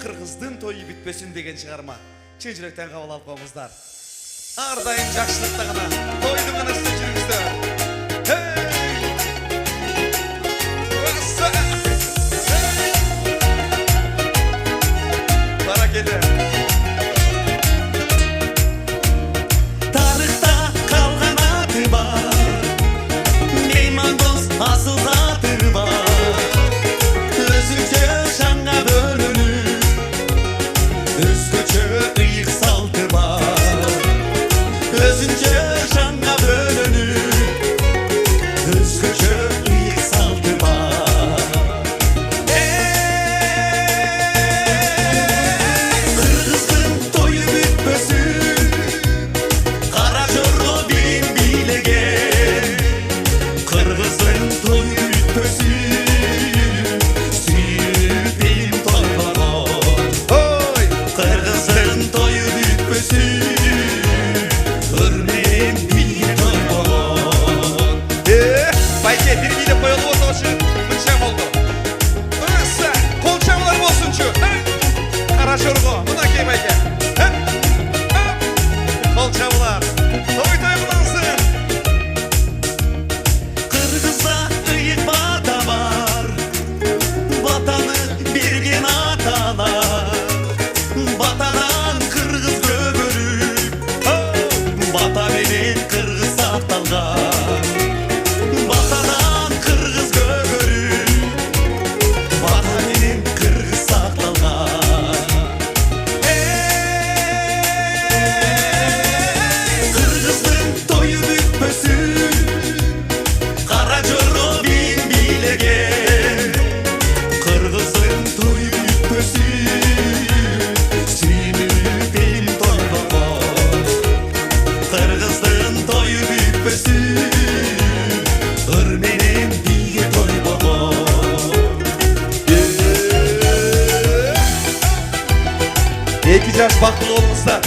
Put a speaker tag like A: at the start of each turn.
A: Кыргыздын тойу бүтпөсүн деген чыгарма. Чын жүрөктөн кабыл алып коңуздар. Ар дайым жакшылыкта гана, тойдун гана үстүнө жүрүңүздөр. Баракелде.
B: Тарыхта калган аты бар, мейман дос асыл заты бар. Өзүнчө шаңга бөлөнүп, өзгөчө ыйык салты бар. Өзүнчө шаңга бөлөнүп, өзгөчө ыйык салты бар. Кыргыздын тою бүтпөсүн кара жорго бин бийлеген. Кыргыздын тою бүтпөсүн сүйүп элим тойбогон.
A: Ой,
B: Кыргыздын тою бүтпөсүн өрмен бийге тойбогон.
A: байке бир бийлеп коелу болсочу, мынча болду. Ырса, кол чабалар болсунчу. Кара жорго, мынакей байке. Кол чабалар. Той кылынсын.
B: Кыргызда ыйык бата бар, батаны берген аталар. Батадан кыргыз көгөрүп, бата менен кыргыз сакталган. Батадан кыргыз көгөрүп, бата менен кыргыз сакталган. Кыргыздын тою бүтпөсүн кара жорго бин бийлеген. Кыргыздын тою бүтпөсүн сүйүнүп элим тойбогон. Кыргыздын тою бүтпөсүн ыр менен бийге тойбогон.
A: Эки жаш бактылуу болуңуздар.